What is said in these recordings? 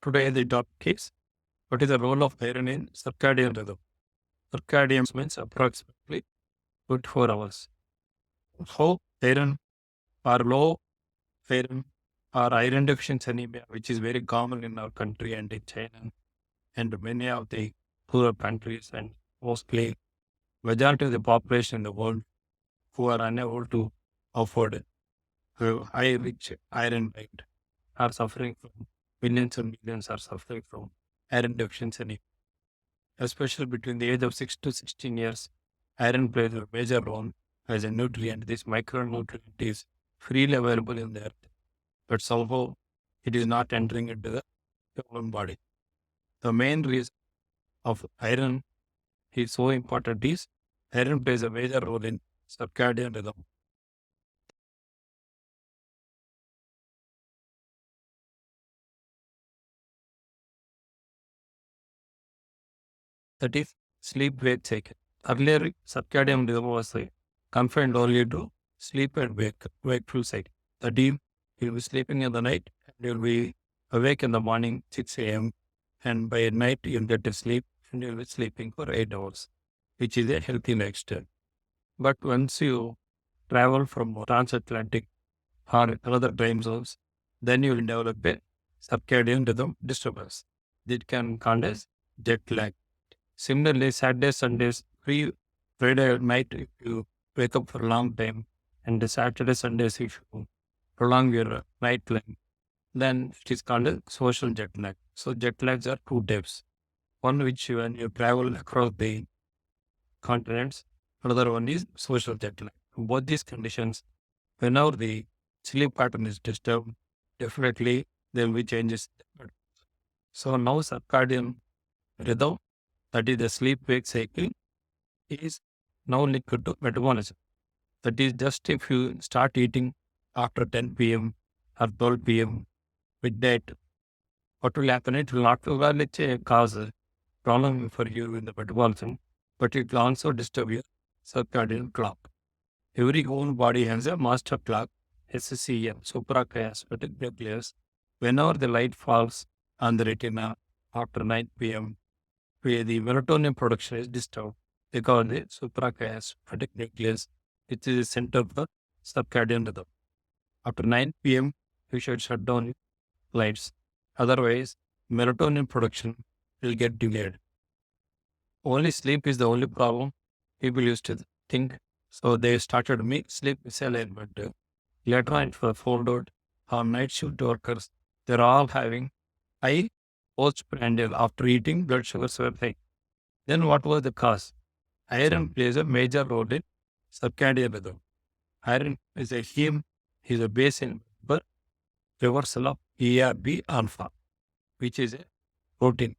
Today the topic is what is the role of iron in circadian rhythm? Circadian means approximately 24 hours. How iron or low iron or iron deficiency anemia, which is very common in our country and in China and many of the poorer countries, and mostly majority of the population in the world who are unable to afford high rich iron diet are suffering from, millions and millions are suffering from iron deficiency anemia. Especially between the age of 6 to 16 years, iron plays a major role as a nutrient. This micronutrient is freely available in the earth, but somehow it is not entering into the human body. The main reason of iron is so important is iron plays a major role in circadian rhythm. That is sleep-wake cycle. Earlier, circadian rhythm was confined only to sleep and wakeful cycle. That is, you'll be sleeping in the night and you'll be awake in the morning 6 a.m. and by night you'll get to sleep and you'll be sleeping for 8 hours, which is a healthy lifestyle. But once you travel from transatlantic or other time zones, then you will develop a circadian rhythm disturbance. It can cause as jet lag. Similarly, Saturday, Sundays, Friday at night, if you wake up for a long time, and the Saturday, Sundays, if you prolong your night time, then it is called a social jet lag. So jet lags are two types. One which when you travel across the continents, another one is social jet lag. Both these conditions, whenever the sleep pattern is disturbed, definitely there will be changes. So now circadian rhythm, that is the sleep-wake cycle, is now linked to metabolism. That is just if you start eating after 10 p.m. or 12 p.m. midnight, what will happen? It will not only cause a problem for you in the metabolism, but it will also disturb your circadian clock. Every human body has a master clock, SCM, suprachiasmatic nucleus. Whenever the light falls on the retina after 9 p.m., where the melatonin production is disturbed because the suprachiasmatic nucleus, which is the center for circadian rhythm. After 9 p.m., you should shut down lights. Otherwise, melatonin production will get delayed. Only sleep is the only problem people used to think. So they started make sleep misalignment. Later on, for found out how night shift workers, they're all having high postprandial after eating, blood sugars were high. Then what was the cause? Iron plays a major role in circadian rhythm. Iron is a heme, is a base in reversal of ERB alpha, which is a protein.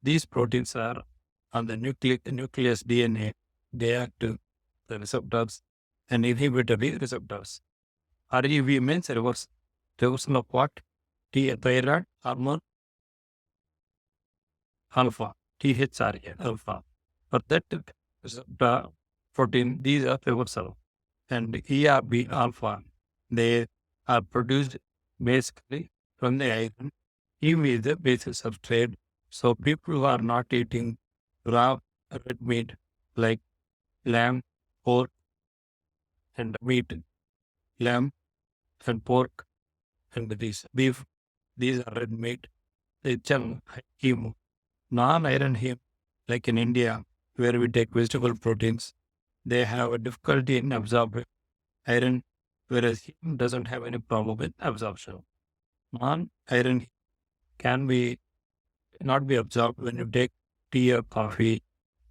These proteins are on the nucleus DNA. They act to the receptors and inhibitory receptors. REV means reversal of what? Thyroid hormone alpha, THRA alpha. For that receptor protein, these are reversal. And ERB alpha, they are produced basically from the iron. Heme is the basis of trade. So people who are not eating raw red meat like lamb, pork, and meat, lamb and pork and this beef, these are red meat. They chunk heme. Non-iron heme, like in India, where we take vegetable proteins, they have a difficulty in absorbing iron, whereas heme doesn't have any problem with absorption. Non-iron can be not be absorbed when you take tea or coffee,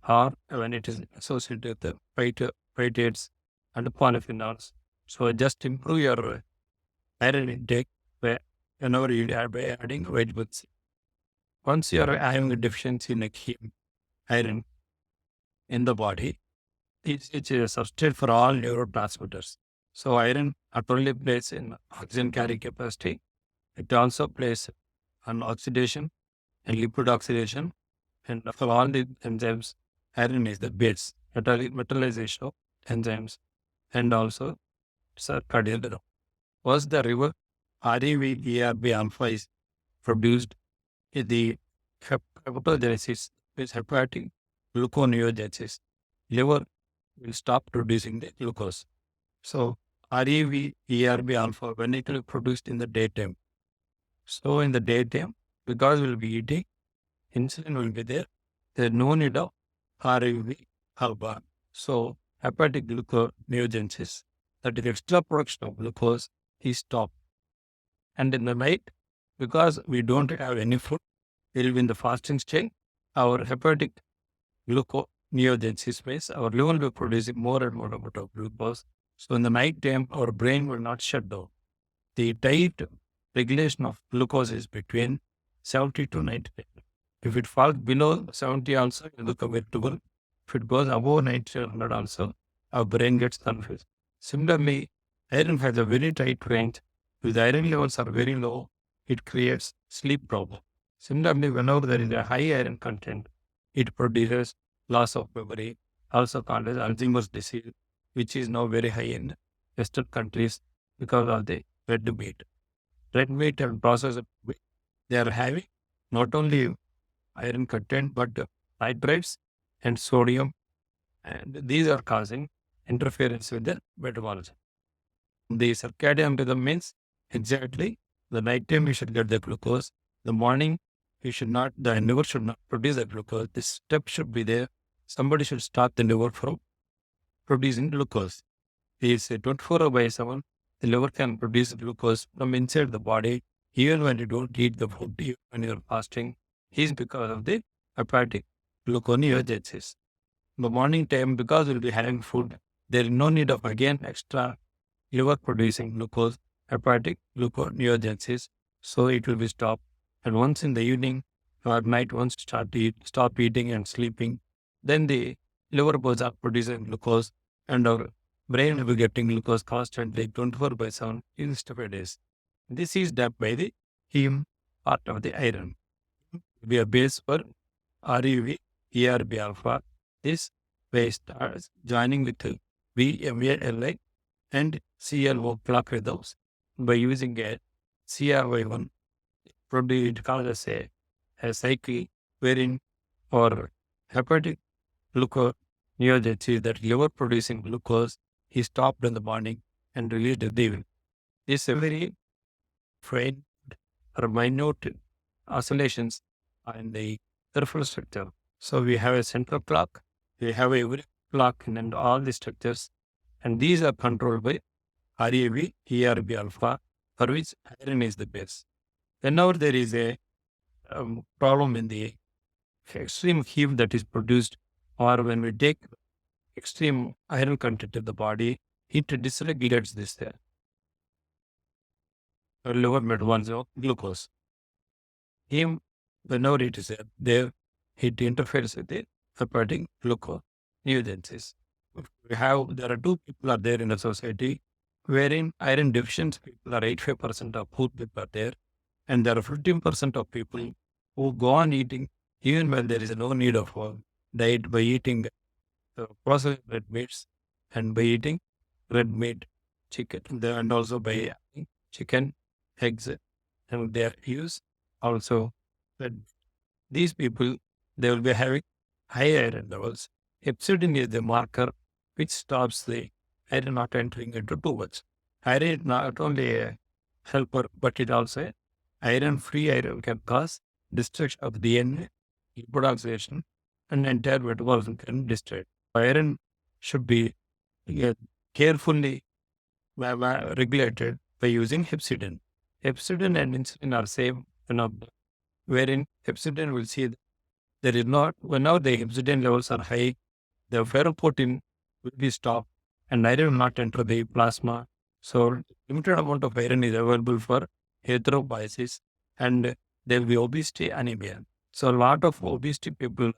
or when it is associated with the phytates and polyphenols. So just improve your iron intake whenever you are by adding vegetables. Once you are having a deficiency in heme, iron in the body, it's a substrate for all neurotransmitters. So iron not only plays in oxygen carrying capacity, it also plays on oxidation and lipid oxidation. And for all the enzymes, iron is the base, metallization of enzymes, and also circadian rhythm. Once the REV ERB alpha is produced, The hepatogenesis is hepatic gluconeogenesis. Liver will stop producing the glucose. So REV, ERB alpha, when it will be produced in the daytime. So in the daytime, because we'll be eating, insulin will be there. There's no need of REV alpha. So hepatic gluconeogenesis, that is extra production of glucose, is stopped. And in the night, because we don't have any food, we will be in the fasting state, our hepatic gluconeogenesis means our liver will be producing more and more amount of glucose. So in the night time, our brain will not shut down. The tight regulation of glucose is between 70 to 90. If it falls below 70 also, it will become irritable. If it goes above 90 or 100 also, our brain gets confused. Similarly, iron has a very tight range. If the iron levels are very low, it creates sleep problem. Similarly, whenever there is a high iron content, it produces loss of memory, also called as Alzheimer's disease, which is now very high in Western countries because of the red meat. Red meat and processed meat, they are having not only iron content but nitrates and sodium, and these are causing interference with the metabolism. The circadian rhythm means exactly the night time you should get the glucose, the morning you should not, the liver should not produce the glucose. This step should be there. Somebody should stop the liver from producing glucose. It's a 24/7. The liver can produce glucose from inside the body, even when you don't eat the food, even when you're fasting, is because of the hepatic gluconeogenesis. In the morning time, because we'll be having food, there is no need of again extra liver producing glucose, hepatic gluconeogenesis, so it will be stopped. And once in the evening or night, once stop eating and sleeping, then the liver goes up producing glucose, and our brain will be getting glucose constantly 24/7 in 7 days. This is done by the heme part of the iron. We are base for REV, ERB alpha. This way starts joining with VMALI and CLO clock rhythms by using a CRY1 produced called as a cycle wherein for hepatic gluconeogenesis, that liver producing glucose, is stopped in the morning and released in the evening. This is a very fine or minute oscillations in the peripheral structure. So we have a central clock, we have every clock in all the structures, and these are controlled by REV, ERB alpha, for which iron is the base. Whenever there is a problem in the extreme heat that is produced, or when we take extreme iron content of the body, it dysregulates this liver metabolism of glucose. Heme, whenever it is there, it interferes with the hepatic gluconeogenesis. There are two people are there in a society wherein iron deficient people are 85% of poor people are there, and there are 15% of people who go on eating even when there is no need of diet, by eating processed red meats and by eating red meat, chicken, and also by eating chicken, eggs, and their use also red. These people, they will be having high iron levels. Hepcidin is the marker which stops the iron not entering into too much. Iron is not only a helper, but it also iron-free iron can cause destruction of DNA, lipid oxidation, and entire metabolism can be destroyed. Iron should be carefully regulated by using hepcidin. Hepcidin and insulin are same phenomenon, wherein hepcidin will see there is not, whenever the hepcidin levels are high, the ferroportin will be stopped and iron will not enter the plasma. So limited amount of iron is available for erythropoiesis, and there will be obesity, anemia. So a lot of obesity people,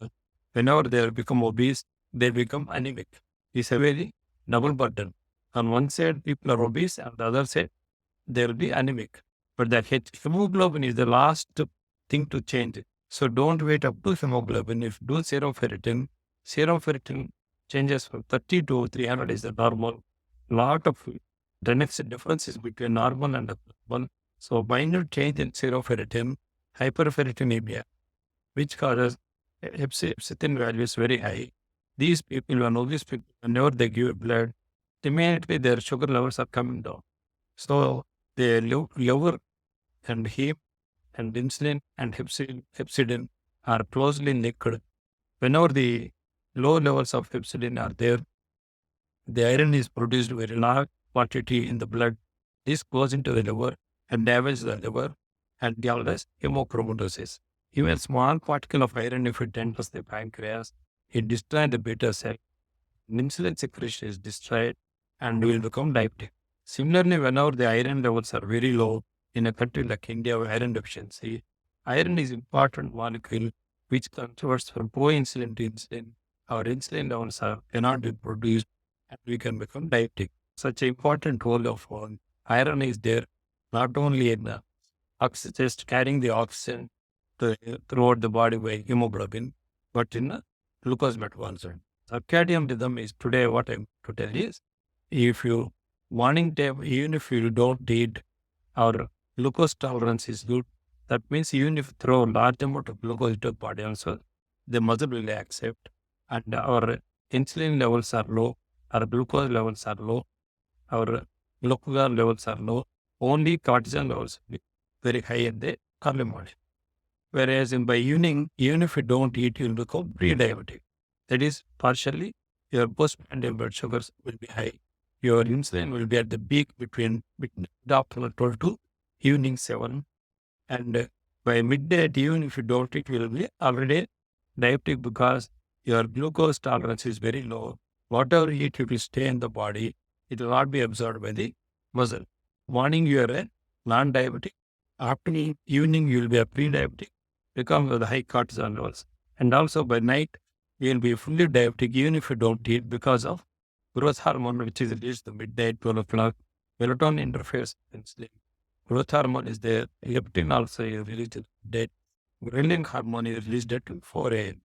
whenever they become obese, they become anemic. It's a very double burden. On one side, people are obese, and the other side, they will be anemic. But that hemoglobin is the last thing to change. So don't wait up to hemoglobin. If do serum ferritin changes from 30 to 300 is the normal. Lot of differences between normal and abnormal. So minor change in serum ferritin hyperferritinemia, which causes hepcidin values very high. These people, when obese people, whenever they give blood, immediately their sugar levels are coming down. So the liver and heme and insulin and hepcidin are closely linked. Whenever the low levels of hepcidin are there, the iron is produced very large quantity in the blood. This goes into the liver and damages the liver and causes hemochromatosis. Even small particle of iron, if it enters the pancreas, it destroys the beta cell. Insulin secretion is destroyed and will become diabetic. Similarly, whenever the iron levels are very low in a country like India with iron deficiency, iron is important molecule which converts from pro-insulin to insulin. Our insulin levels cannot be produced and we can become diabetic. Such an important role of iron is there not only in just carrying the oxygen throughout the body by hemoglobin, but in glucose metabolism. Circadian rhythm is today what I'm to tell is, if you morning time, even if you don't eat, our glucose tolerance is good. That means even if you throw a large amount of glucose to the body also, the muscle will accept, and our insulin levels are low, our glucose levels are low, our glucagon levels are low, only cortisol levels will be very high in the early morning. Whereas by evening, even if you don't eat, you'll become pre-diabetic. That is, partially, your postprandial blood sugars will be high. Your insulin will be at the peak between afternoon 12 to evening 7. And by midday, even if you don't eat, you will be already diabetic because your glucose tolerance is very low. Whatever you eat, it will stay in the body. It will not be absorbed by the muscle. Morning, you are a non-diabetic. Afternoon, evening, you will be a pre-diabetic because of the high cortisol levels. And also by night, you will be fully diabetic even if you don't eat because of growth hormone, which is released at midnight, 12 o'clock. Melatonin interferes in sleep. Growth hormone is there. Leptin also is released at midnight. Ghrelin hormone is released at 4 a.m.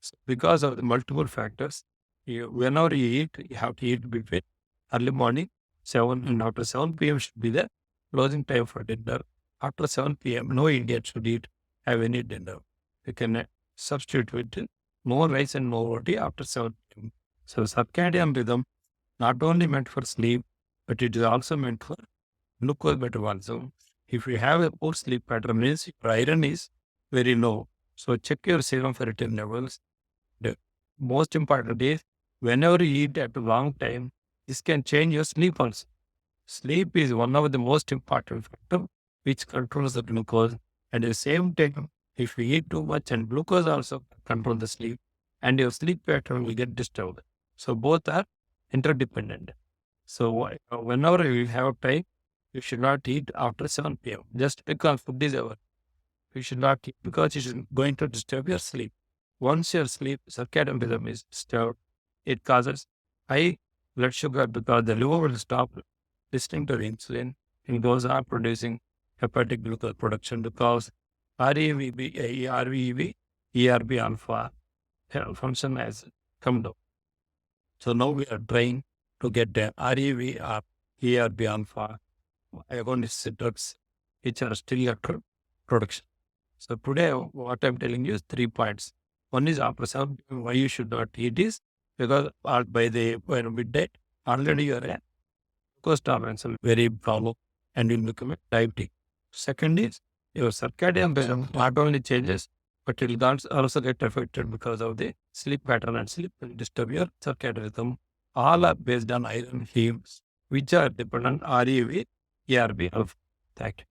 So because of the multiple factors, whenever you eat, you have to eat between early morning, 7 and after 7 p.m. should be the closing time for dinner. After 7 p.m., no Indian should have any dinner. You can substitute with more rice and more roti after 7 p.m. So circadian rhythm not only meant for sleep, but it is also meant for glucose metabolism. If you have a poor sleep pattern, means your iron is very low. So check your serum ferritin levels. The most important is whenever you eat at a long time, this can change your sleep also. Sleep is one of the most important factors which controls the glucose. At the same time, if you eat too much and glucose also control the sleep, and your sleep pattern will get disturbed. So both are interdependent. So whenever you have time, you should not eat after 7 p.m. Just because food is over. You should not eat because it is going to disturb your sleep. Once your sleep circadian rhythm is disturbed, it causes high blood sugar because the liver will stop listening to the insulin and goes on producing hepatic glucose production because REV, ERB alpha function has come down. So now we are trying to get the REV or ERB alpha agonist drugs which are still at production. So today what I'm telling you is 3 points. One is after 7 p.m. why you should not eat is because by midnight already you are a glucose tolerance will very problem and will become a diabetic. Second is your circadian rhythm not only changes, but it will also get affected because of the sleep pattern, and sleep will disturb your circadian rhythm. All are based on iron themes, which are dependent on REV, ERB alpha. Thank you.